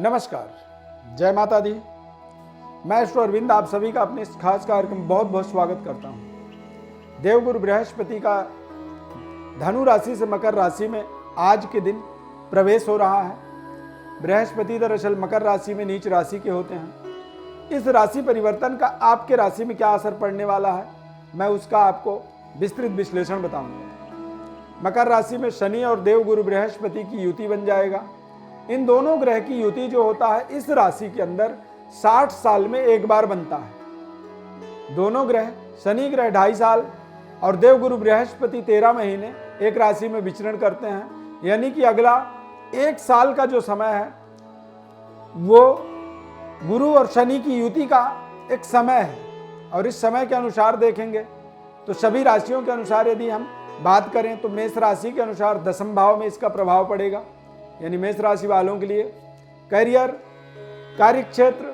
नमस्कार, जय माता दी। मैं श्री अरविंद आप सभी का अपने इस खास कार्यक्रम में बहुत बहुत स्वागत करता हूँ। देवगुरु बृहस्पति का धनु राशि से मकर राशि में आज के दिन प्रवेश हो रहा है। बृहस्पति दरअसल मकर राशि में नीच राशि के होते हैं। इस राशि परिवर्तन का आपके राशि में क्या असर पड़ने वाला है, मैं उसका आपको विस्तृत विश्लेषण बताऊंगा। मकर राशि में शनि और देवगुरु बृहस्पति की युति बन जाएगा। इन दोनों ग्रह की युति जो होता है इस राशि के अंदर 60 साल में एक बार बनता है। दोनों ग्रह, शनि ग्रह 2.5 साल और देवगुरु बृहस्पति 13 महीने एक राशि में विचरण करते हैं। यानी कि अगला 1 साल का जो समय है वो गुरु और शनि की युति का एक समय है। और इस समय के अनुसार देखेंगे तो सभी राशियों के अनुसार यदि हम बात करें तो मेष राशि के अनुसार 10वें भाव में इसका प्रभाव पड़ेगा। यानी मेष राशि वालों के लिए करियर, कार्यक्षेत्र,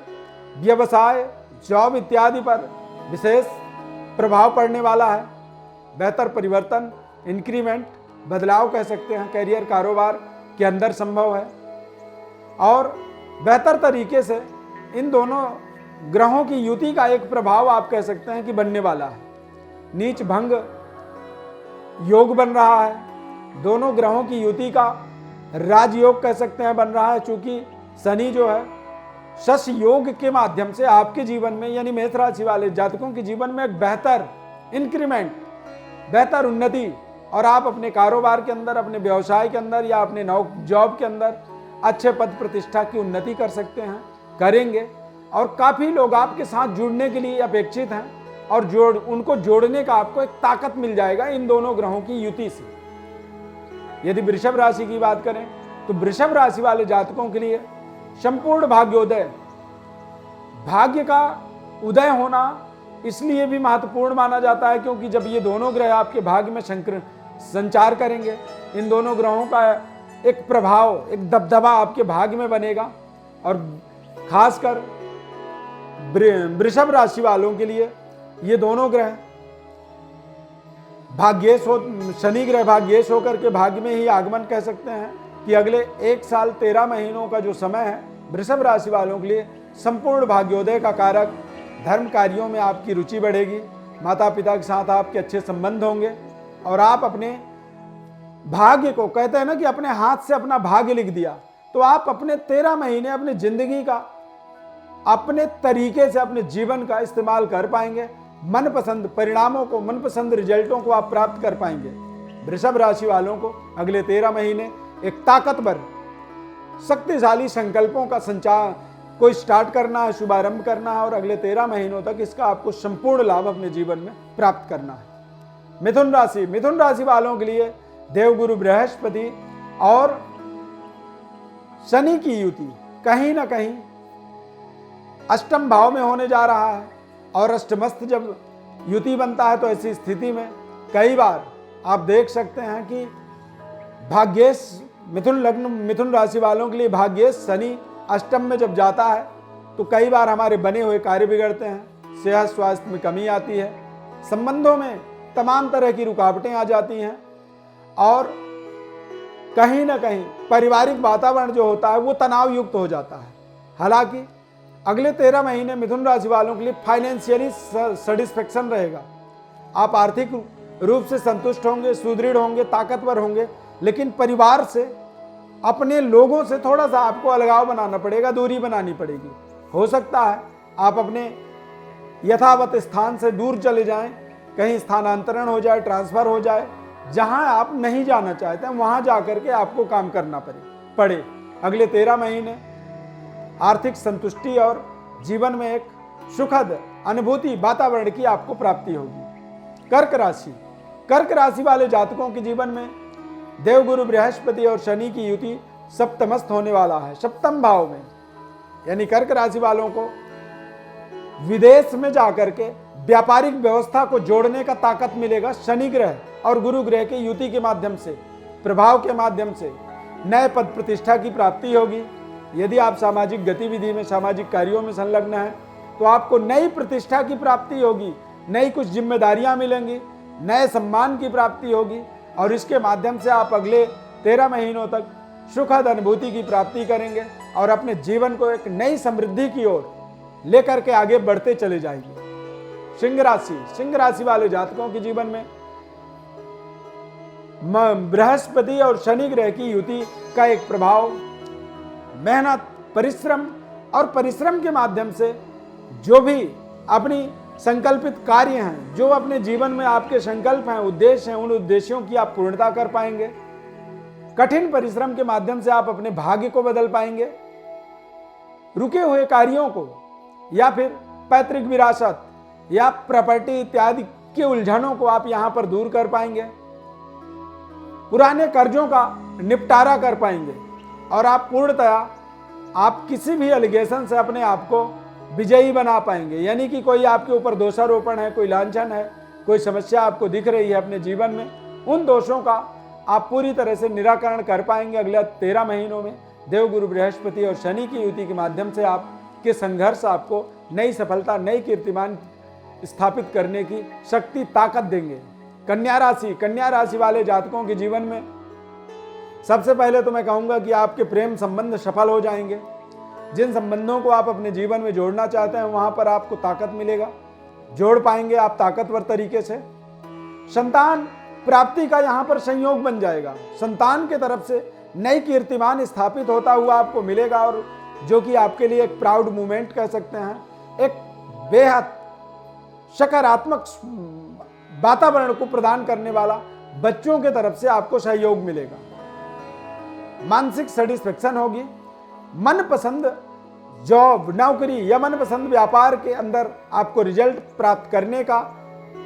व्यवसाय, जॉब इत्यादि पर विशेष प्रभाव पड़ने वाला है। बेहतर परिवर्तन, इंक्रीमेंट, बदलाव कह सकते हैं, करियर कारोबार के अंदर संभव है। और बेहतर तरीके से इन दोनों ग्रहों की युति का एक प्रभाव आप कह सकते हैं कि बनने वाला है। नीच भंग योग बन रहा है। दोनों ग्रहों की युति का राजयोग कह सकते हैं बन रहा है। चूंकि शनि जो है शश योग के माध्यम से आपके जीवन में यानी मेष राशि वाले जातकों के जीवन में एक बेहतर इंक्रीमेंट, बेहतर उन्नति और आप अपने कारोबार के अंदर, अपने व्यवसाय के अंदर या अपने जॉब के अंदर अच्छे पद प्रतिष्ठा की उन्नति कर सकते हैं, करेंगे। और काफी लोग आपके साथ जुड़ने के लिए अपेक्षित हैं और उनको जोड़ने का आपको एक ताकत मिल जाएगा इन दोनों ग्रहों की युति से। यदि वृषभ राशि की बात करें तो वृषभ राशि वाले जातकों के लिए संपूर्ण भाग्योदय, भाग्य का उदय होना इसलिए भी महत्वपूर्ण माना जाता है क्योंकि जब ये दोनों ग्रह आपके भाग्य में संचार करेंगे, इन दोनों ग्रहों का एक प्रभाव, एक दबदबा आपके भाग्य में बनेगा। और खासकर वृषभ राशि वालों के लिए ये दोनों ग्रह भाग्येश हो, शनि ग्रह भाग्येश होकर के भाग्य में ही आगमन कह सकते हैं कि अगले 1 साल 13 महीनों का जो समय है वृषभ राशि वालों के लिए संपूर्ण भाग्योदय का कारक। धर्म कार्यों में आपकी रुचि बढ़ेगी, माता पिता के साथ आपके अच्छे संबंध होंगे और आप अपने भाग्य को, कहते हैं ना कि अपने हाथ से अपना भाग्य लिख दिया, तो आप अपने 13 महीने अपनी जिंदगी का अपने तरीके से अपने जीवन का इस्तेमाल कर पाएंगे। मनपसंद परिणामों को, मनपसंद रिजल्टों को आप प्राप्त कर पाएंगे। वृषभ राशि वालों को अगले 13 महीने एक ताकतवर, शक्तिशाली संकल्पों का संचार को स्टार्ट करना है, शुभारंभ करना है और अगले 13 महीनों तक इसका आपको संपूर्ण लाभ अपने जीवन में प्राप्त करना है। मिथुन राशि वालों के लिए देवगुरु बृहस्पति और शनि की युति कहीं ना कहीं अष्टम भाव में होने जा रहा है। और अष्टमस्थ जब युति बनता है तो ऐसी स्थिति में कई बार आप देख सकते हैं कि भाग्येश मिथुन राशि वालों के लिए भाग्येश शनि अष्टम में जब जाता है तो कई बार हमारे बने हुए कार्य बिगड़ते हैं, सेहत स्वास्थ्य में कमी आती है, संबंधों में तमाम तरह की रुकावटें आ जाती हैं और कहीं ना कहीं पारिवारिक वातावरण जो होता है वो तनाव युक्त हो जाता है। हालांकि अगले 13 महीने मिथुन राशि वालों के लिए फाइनेंशियली सेटिस्फेक्शन रहेगा। आप आर्थिक रूप से संतुष्ट होंगे, सुदृढ़ होंगे, ताकतवर होंगे, लेकिन परिवार से, अपने लोगों से थोड़ा सा आपको अलगाव बनाना पड़ेगा, दूरी बनानी पड़ेगी। हो सकता है आप अपने यथावत स्थान से दूर चले जाएं, कहीं स्थानांतरण हो जाए, ट्रांसफर हो जाए, जहां आप नहीं जाना चाहते हैं वहां जाकर के आपको काम करना पड़े। अगले 13 महीने आर्थिक संतुष्टि और जीवन में एक सुखद अनुभूति, वातावरण की आपको प्राप्ति होगी। कर्क राशि वाले जातकों के जीवन में देवगुरु बृहस्पति और शनि की युति सप्तमस्थ होने वाला है, सप्तम भाव में। यानी कर्क राशि वालों को विदेश में जाकर के व्यापारिक व्यवस्था को जोड़ने का ताकत मिलेगा। शनि ग्रह और गुरु ग्रह के युति के माध्यम से, प्रभाव के माध्यम से नए पद प्रतिष्ठा की प्राप्ति होगी। यदि आप सामाजिक गतिविधि में, सामाजिक कार्यों में संलग्न हैं तो आपको नई प्रतिष्ठा की प्राप्ति होगी, नई कुछ जिम्मेदारियां मिलेंगी, नए सम्मान की प्राप्ति होगी और इसके माध्यम से आप अगले 13 महीनों तक सुखद अनुभूति की प्राप्ति करेंगे और अपने जीवन को एक नई समृद्धि की ओर लेकर के आगे बढ़ते चले जाएंगे। सिंह राशि वाले जातकों के जीवन में बृहस्पति और शनि ग्रह की युति का एक प्रभाव मेहनत, परिश्रम और परिश्रम के माध्यम से जो भी अपनी संकल्पित कार्य हैं, जो अपने जीवन में आपके संकल्प हैं, उद्देश्य हैं, उन उद्देश्यों की आप पूर्णता कर पाएंगे। कठिन परिश्रम के माध्यम से आप अपने भाग्य को बदल पाएंगे। रुके हुए कार्यों को या फिर पैतृक विरासत या प्रॉपर्टी इत्यादि के उलझनों को आप यहां पर दूर कर पाएंगे। पुराने कर्जों का निपटारा कर पाएंगे और आप पूर्णतया आप किसी भी एलिगेशन से अपने आप को विजयी बना पाएंगे। यानी कि कोई आपके ऊपर दोषारोपण है, कोई लांछन है, कोई समस्या आपको दिख रही है अपने जीवन में, उन दोषों का आप पूरी तरह से निराकरण कर पाएंगे। अगले 13 महीनों में देवगुरु बृहस्पति और शनि की युति के माध्यम से आपके संघर्ष आपको नई सफलता, नई कीर्तिमान स्थापित करने की शक्ति, ताकत देंगे। कन्या राशि वाले जातकों के जीवन में सबसे पहले तो मैं कहूंगा कि आपके प्रेम संबंध सफल हो जाएंगे। जिन संबंधों को आप अपने जीवन में जोड़ना चाहते हैं वहां पर आपको ताकत मिलेगा, जोड़ पाएंगे आप ताकतवर तरीके से। संतान प्राप्ति का यहां पर संयोग बन जाएगा। संतान के तरफ से नई कीर्तिमान स्थापित होता हुआ आपको मिलेगा और जो कि आपके लिए एक प्राउड मूवमेंट कह सकते हैं, एक बेहद सकारात्मक वातावरण को प्रदान करने वाला बच्चों के तरफ से आपको सहयोग मिलेगा। मानसिक सेटिस्फेक्शन होगी। मनपसंद जॉब, नौकरी या मनपसंद व्यापार के अंदर आपको रिजल्ट प्राप्त करने का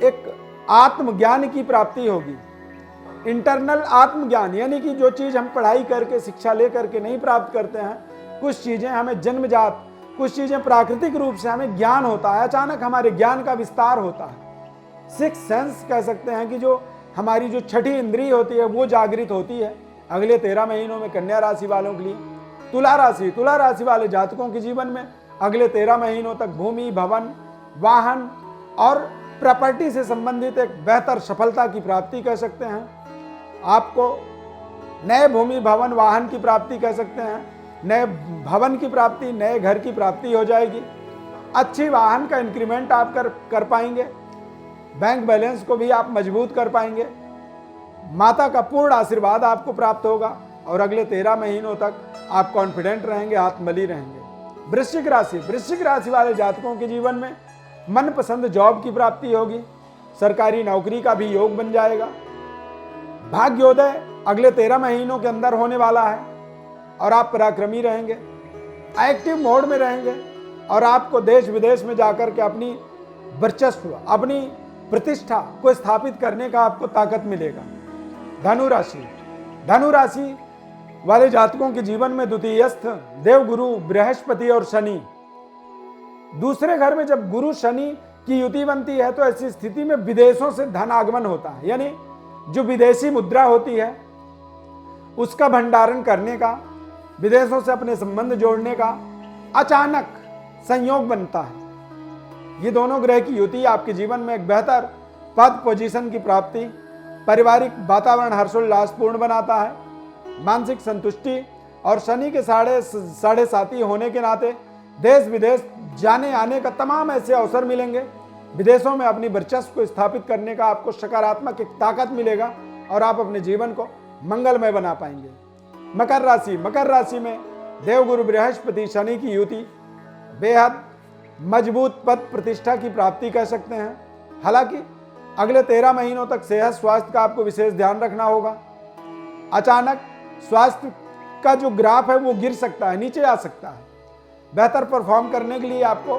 एक आत्मज्ञान की प्राप्ति होगी। इंटरनल आत्मज्ञान, यानी कि जो चीज हम पढ़ाई करके, शिक्षा लेकर के नहीं प्राप्त करते हैं, कुछ चीजें हमें जन्मजात, कुछ चीजें प्राकृतिक रूप से हमें ज्ञान होता है, अचानक हमारे ज्ञान का विस्तार होता है। सिक्स सेंस कह सकते हैं कि जो हमारी जो छठी इंद्रिय होती है वो जागृत होती है अगले 13 महीनों में कन्या राशि वालों के लिए। तुला राशि वाले जातकों के जीवन में अगले 13 महीनों तक भूमि, भवन, वाहन और प्रॉपर्टी से संबंधित एक बेहतर सफलता की प्राप्ति कह सकते हैं। आपको नए भूमि, भवन, वाहन की प्राप्ति कह सकते हैं, नए भवन की प्राप्ति, नए घर की प्राप्ति हो जाएगी। अच्छी वाहन का इंक्रीमेंट आप कर पाएंगे। बैंक बैलेंस को भी आप मजबूत कर पाएंगे। माता का पूर्ण आशीर्वाद आपको प्राप्त होगा और अगले 13 महीनों तक आप कॉन्फिडेंट रहेंगे, आत्मबली रहेंगे। वृश्चिक राशि वाले जातकों के जीवन में मनपसंद जॉब की प्राप्ति होगी। सरकारी नौकरी का भी योग बन जाएगा। भाग्योदय अगले 13 महीनों के अंदर होने वाला है और आप पराक्रमी रहेंगे, एक्टिव मोड में रहेंगे और आपको देश विदेश में जाकर के अपनी वर्चस्व, अपनी प्रतिष्ठा को स्थापित करने का आपको ताकत मिलेगा। धनु राशि वाले जातकों के जीवन में द्वितीयस्थ देवगुरु बृहस्पति और शनि, दूसरे घर में जब गुरु शनि की युति बनती है तो ऐसी स्थिति में विदेशों से धन आगमन होता है। यानी जो विदेशी मुद्रा होती है उसका भंडारण करने का, विदेशों से अपने संबंध जोड़ने का अचानक संयोग बनता है। ये दोनों ग्रह की युति आपके जीवन में एक बेहतर पद पोजीशन की प्राप्ति, पारिवारिक वातावरण हर्षोल्लासपूर्ण बनाता है, मानसिक संतुष्टि और शनि के साढ़े साथी होने के नाते देश विदेश जाने आने का तमाम ऐसे अवसर मिलेंगे। विदेशों में अपनी वर्चस्व को स्थापित करने का आपको सकारात्मक एक ताकत मिलेगा और आप अपने जीवन को मंगलमय बना पाएंगे। मकर राशि में देवगुरु बृहस्पति शनि की युति बेहद मजबूत पद प्रतिष्ठा की प्राप्ति कह सकते हैं। हालांकि अगले 13 महीनों तक सेहत स्वास्थ्य का आपको विशेष ध्यान रखना होगा। अचानक स्वास्थ्य का जो ग्राफ है वो गिर सकता है, नीचे आ सकता है। बेहतर परफॉर्म करने के लिए आपको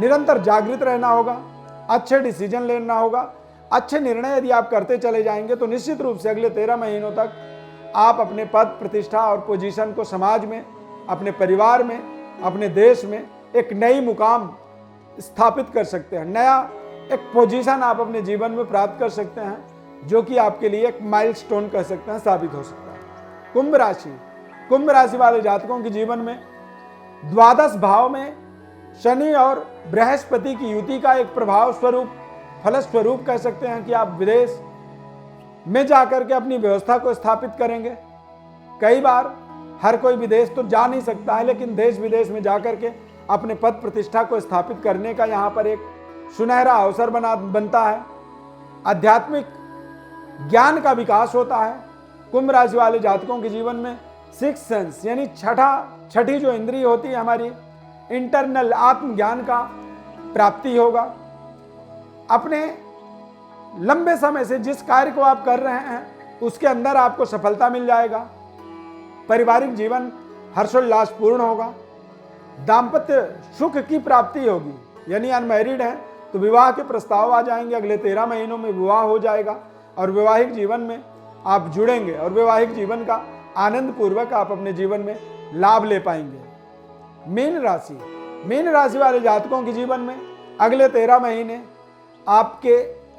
निरंतर जागृत रहना होगा, अच्छे डिसीजन लेना होगा। अच्छे निर्णय यदि आप करते चले जाएंगे तो निश्चित रूप से अगले 13 महीनों तक आप अपने पद प्रतिष्ठा और पोजीशन को समाज में, अपने परिवार में, अपने देश में एक नई मुकाम स्थापित कर सकते हैं। नया एक पोजीशन आप अपने जीवन में प्राप्त कर सकते हैं जो कि आपके लिए एक माइलस्टोन कह सकते हैं, साबित हो सकता है। कुंभ राशि वाले जातकों के जीवन में द्वादश भाव में शनि और बृहस्पति की युति का एक प्रभाव स्वरूप, फलस्वरूप कह सकते हैं कि आप विदेश में जाकर के अपनी व्यवस्था को स्थापित करेंगे। कई बार हर कोई विदेश तो जा नहीं सकता है, लेकिन देश विदेश में जाकर के अपने पद प्रतिष्ठा को स्थापित करने का यहाँ पर एक सुनहरा अवसर बनता है। आध्यात्मिक ज्ञान का विकास होता है। कुंभ राशि वाले जातकों के जीवन में सिक्स सेंस यानी छठी जो इंद्रिय होती है हमारी, इंटरनल आत्मज्ञान का प्राप्ति होगा। अपने लंबे समय से जिस कार्य को आप कर रहे हैं उसके अंदर आपको सफलता मिल जाएगा। पारिवारिक जीवन हर्षोल्लास पूर्ण होगा। दाम्पत्य सुख की प्राप्ति होगी। यानी अनमैरिड है तो विवाह के प्रस्ताव आ जाएंगे। अगले 13 महीनों में विवाह हो जाएगा और वैवाहिक जीवन में आप जुड़ेंगे और वैवाहिक जीवन का आनंद पूर्वक आप अपने जीवन में लाभ ले पाएंगे। मीन राशि वाले जातकों के जीवन में अगले 13 महीने आपके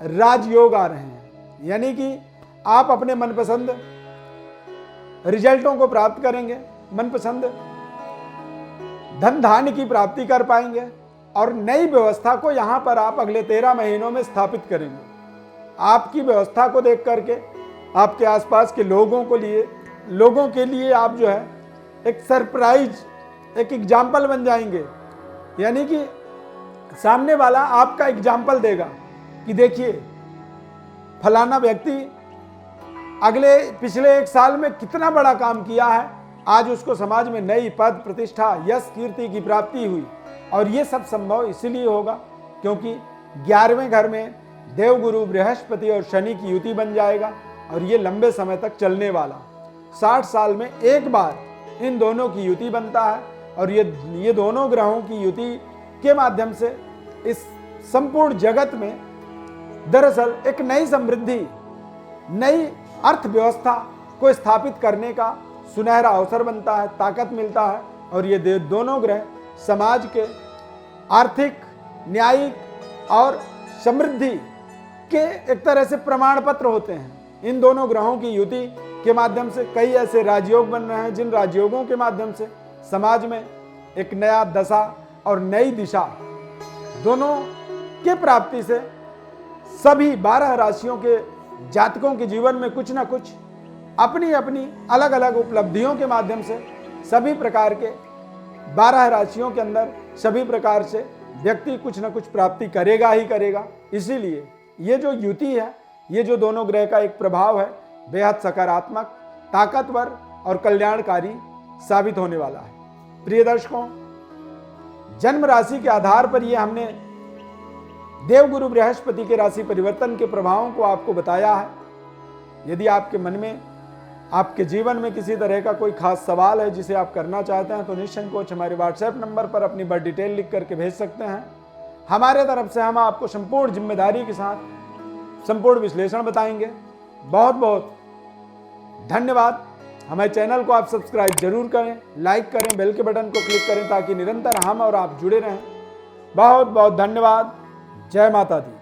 राजयोग आ रहे हैं। यानी कि आप अपने मनपसंद रिजल्टों को प्राप्त करेंगे, मनपसंद धन धान्य की प्राप्ति कर पाएंगे और नई व्यवस्था को यहां पर आप अगले 13 महीनों में स्थापित करेंगे। आपकी व्यवस्था को देख करके आपके आसपास के लोगों के लिए आप जो है एक सरप्राइज, एक एग्जाम्पल बन जाएंगे। यानी कि सामने वाला आपका एग्जाम्पल देगा कि देखिए फलाना व्यक्ति पिछले 1 साल में कितना बड़ा काम किया है, आज उसको समाज में नई पद प्रतिष्ठा यश कीर्ति की प्राप्ति हुई। और ये सब संभव इसलिए होगा क्योंकि 11वें घर में देवगुरु बृहस्पति और शनि की युति बन जाएगा और ये लंबे समय तक चलने वाला 60 साल में एक बार इन दोनों की युति बनता है। और ये दोनों ग्रहों की युति के माध्यम से इस संपूर्ण जगत में दरअसल एक नई समृद्धि, नई अर्थव्यवस्था को स्थापित करने का सुनहरा अवसर बनता है, ताकत मिलता है। और ये दोनों ग्रह समाज के आर्थिक, न्यायिक और समृद्धि के एक तरह से प्रमाण पत्र होते हैं। इन दोनों ग्रहों की युति के माध्यम से कई ऐसे राजयोग बन रहे हैं जिन राजयोगों के माध्यम से समाज में एक नया दशा और नई दिशा दोनों के प्राप्ति से सभी 12 राशियों के जातकों के जीवन में कुछ ना कुछ अपनी अपनी अलग अलग उपलब्धियों के माध्यम से सभी प्रकार के 12 राशियों के अंदर सभी प्रकार से व्यक्ति कुछ ना कुछ प्राप्ति करेगा ही करेगा। इसीलिए ये जो युति है, ये जो दोनों ग्रह का एक प्रभाव है, बेहद सकारात्मक, ताकतवर और कल्याणकारी साबित होने वाला है। प्रिय दर्शकों, जन्म राशि के आधार पर ये हमने देवगुरु बृहस्पति के राशि परिवर्तन के प्रभावों को आपको बताया है। यदि आपके मन में, आपके जीवन में किसी तरह का कोई खास सवाल है जिसे आप करना चाहते हैं तो निसंकोच हमारे व्हाट्सएप नंबर पर अपनी बड़ी डिटेल लिख करके भेज सकते हैं। हमारे तरफ से हम आपको संपूर्ण जिम्मेदारी के साथ संपूर्ण विश्लेषण बताएंगे। बहुत बहुत धन्यवाद। हमारे चैनल को आप सब्सक्राइब जरूर करें, लाइक करें, बेल के बटन को क्लिक करें ताकि निरंतर हम और आप जुड़े रहें। बहुत बहुत धन्यवाद। जय माता दी।